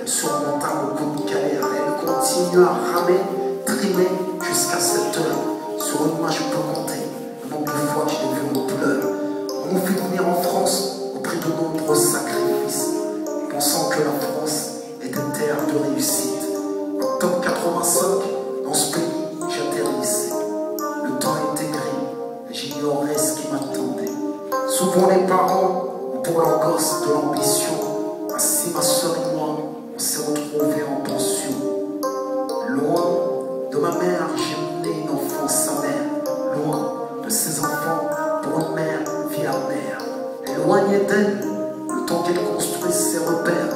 Elle surmonta beaucoup de galères. Elle continue à ramer, trimer jusqu'à cette heure. Sur une main, je peux compter le nombre de fois que je l'ai vu en pleurs. On nous fait venir en France au prix de nombreux sacrifices, pensant que la France était terre de réussite. En octobre 85, dans ce pays, j'atterrissais. Le temps était gris et j'ignorais ce qui m'attendait. Souvent les parents ont pour leurs gosses de l'ambition. Ainsi ma soeur et moi, on s'est retrouvés en pension. Loin de ma mère, j'ai mené une enfance amère. Loin de ses enfants, pour une mère, vie amère. Éloignée d'elle, le temps qu'elle construise ses repères,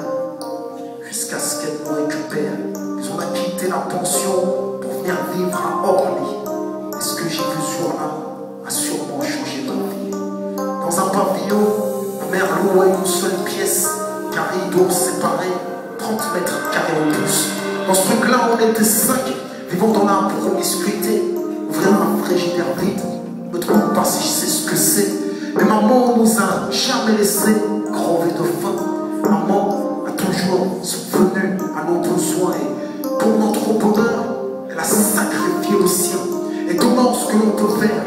jusqu'à ce qu'elle nous récupère. Puis on a quitté la pension pour venir vivre à Orly. Et ce que j'ai vu sur là a sûrement changé ma vie. Dans un pavillon, ma mère louait une seule pièce, car il doit séparer 30 mètres carrés au plus. Dans ce truc-là, on était 5, vivant dans la promiscuité. Ouvrir un frigidaire vide, ne te demande pas si je sais ce que c'est. Mais maman nous a jamais laissé crever de faim. Maman a toujours soutenu à nos besoins et pour notre bonheur, elle a sacrifié le sien. Et comment ce que l'on peut faire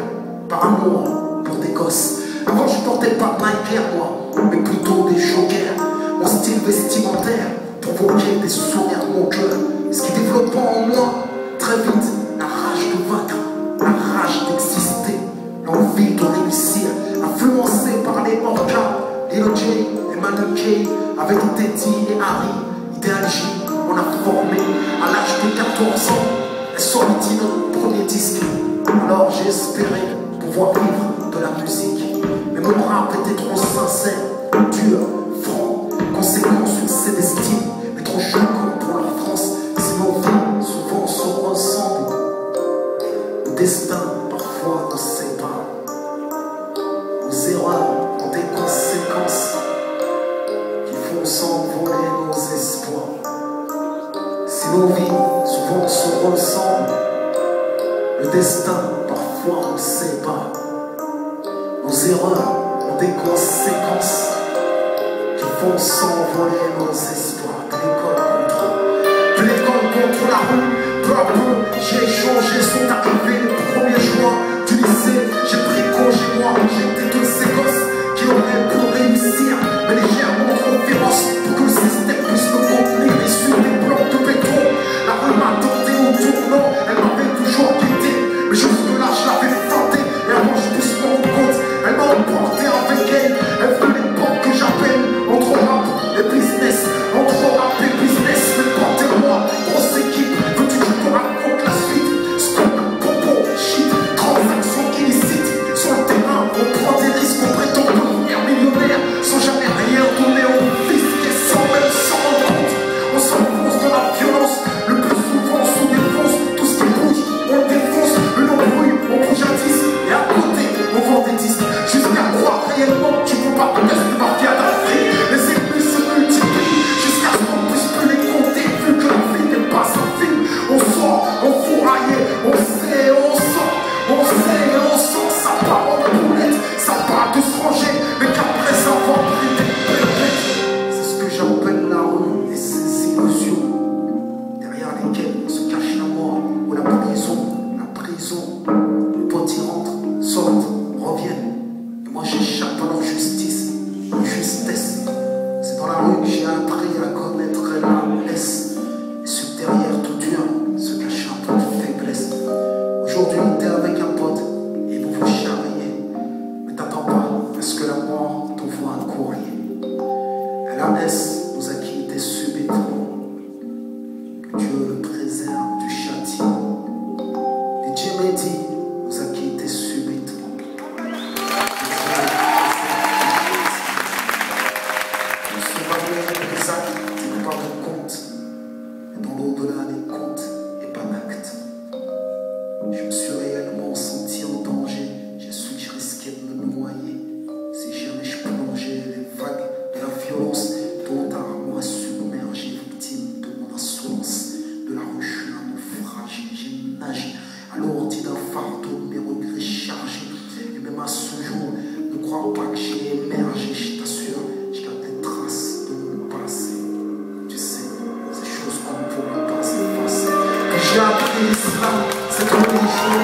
par amour pour des gosses. Avant je portais pas Nike moi, mais plutôt des joggers. Mon style vestimentaire provoquait des sourires de mon cœur. Ce qui développait en moi très vite la rage de vaincre, la rage d'exister, l'envie de réussir, influencé par les orcas, Lil J et Manu K, avec Teddy et Harry, Idéal J, on a formé à l'âge de 14 ans, et sorti notre premier disque. Alors j'ai espéré pouvoir vivre de la musique, mais mon rap était trop sincère, dur, franc, conséquent sur ses destines, mais trop choquant pour la France, si nos vies souvent se ressemblent. Le destin parfois nous sépare. Nos erreurs ont des conséquences qui font s'envoler nos espoirs. Si nos vies souvent se ressemblent, le destin parfois nous sépare. Nos erreurs ont des conséquences qui font s'envoler nos espoirs. De l'école contre la rue, peu à peu j'ai échangé, sont arrivés les premiers juin du lycée. J'ai pris congé moi, j'étais de ces gosses qui auraient pu réussir, mais légèrement trop féroce pour que le système puisse me contenir. Et sur des blocs de béton, la rue m'a tenté au tournant, elle m'avait toujours quitté, mais jusque là je l'avais feinté. Et avant je puisse me rendre compte, elle m'a emporté avec elle. Elle veut l'époque que j'appelle entre rap et business, entre rap et business. Mais portez-moi, grosse équipe, veux-tu que je te raconte la suite? l'islam, cette religion,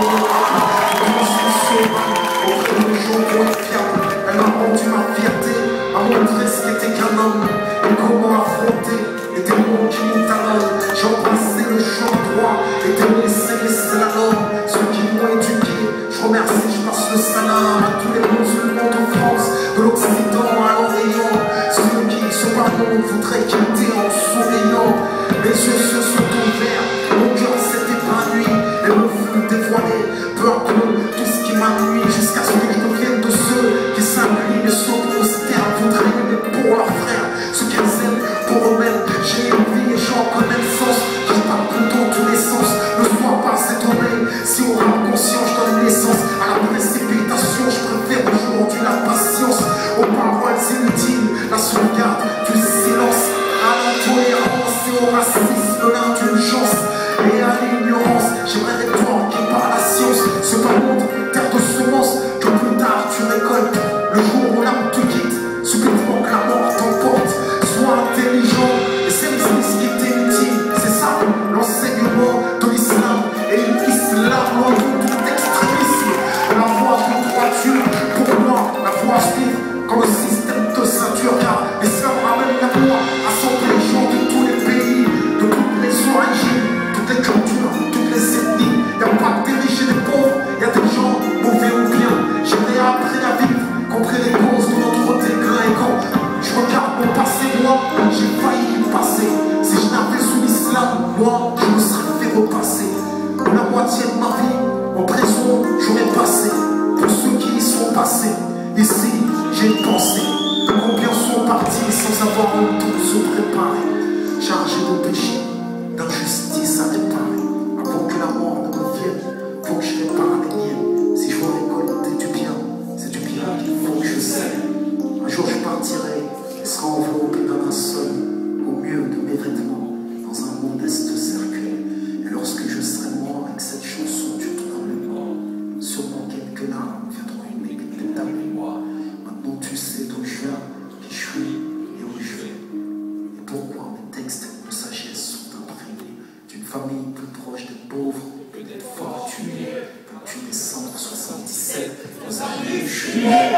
auprès de gens pour être fiable. Elle m'a rendu ma fierté, m'a montré ce qu'était qu'un homme et comment affronter les démons qui nous talonnent. J'ai embrassé le champ droit et délaissé les slaloms. Ceux qui m'ont éduqué, je remercie, je passe le salam à tous les musulmans de France, de l'Occident à l'Orient. Ceux qui, ce pardon, voudraient quitter en souriant. Mes yeux se sont ouverts, mon cœur s'est épanoui et mon flux dévoilé. Peu à peu, tout ce qui m'a nuit, jusqu'à ce que je devienne de ceux qui s'inclinent et s'autostèrent, voudraient aimer pour leurs frères, ce qu'ils aiment pour eux-mêmes. J'ai une vie et j'en connais le sens, je parle plus dans tous les sens. Ne sois pas étonné, si on rend conscient, je donne naissance à la précipitation. Je préfère aujourd'hui la patience aux paroles inutiles, la sauvegarde du silence, à l'intolérance et au racisme, l'indulgence et à l'ignorance. J'aimerais des toi qui parle la science, ce pas monde, terre de semences, que plus tard tu récoltes. Le jour où l'âme te quitte, subitement que la mort t'emporte. Sois intelligent, et c'est ce qui est inutile. C'est ça, l'enseignement de l'islam. Et l'islam, loin de tout extrémisme. La voie de droiture, pour moi, la voie suivre, quand le système te ceinture. Car l'islam ramène la loi, assemble les gens de tous les pays, de toutes les origines, toutes les cultures, toutes les ethnies. Il n'y a pas de riches et des pauvres, il y a des gens mauvais ou bien. J'ai réappris à vivre, compris les causes de notre déclin. Et quand je regarde mon passé, moi, j'ai failli y passer. Si je n'avais su l'islam, moi, je me serais fait repasser. La moitié de ma vie, en prison, j'aurais passé. Pour ceux qui y sont passés, ici, j'ai une pensée. Combien sont partis sans avoir le temps de se préparer, chargés de péché, d'injustice à réparer. Avant que la mort ne me vienne, faut que je répare les miens. Si je veux récolter du bien, c'est du bien qu'il faut que je sème. Un jour je partirai, et sera enveloppé d'un linceul, au mieux de mes vêtements, dans un modeste cercueil. Et lorsque je serai mort avec cette chanson du tout dans le mort, sûrement quelques larmes viendront humecter ta mémoire. Maintenant tu sais d'où je viens, qui je suis et où je vais. Et pourquoi mes textes de sagesse sont imprégnés d'une famille plus proche des pauvres que des fortunés. Depuis décembre 77, aux années juillet,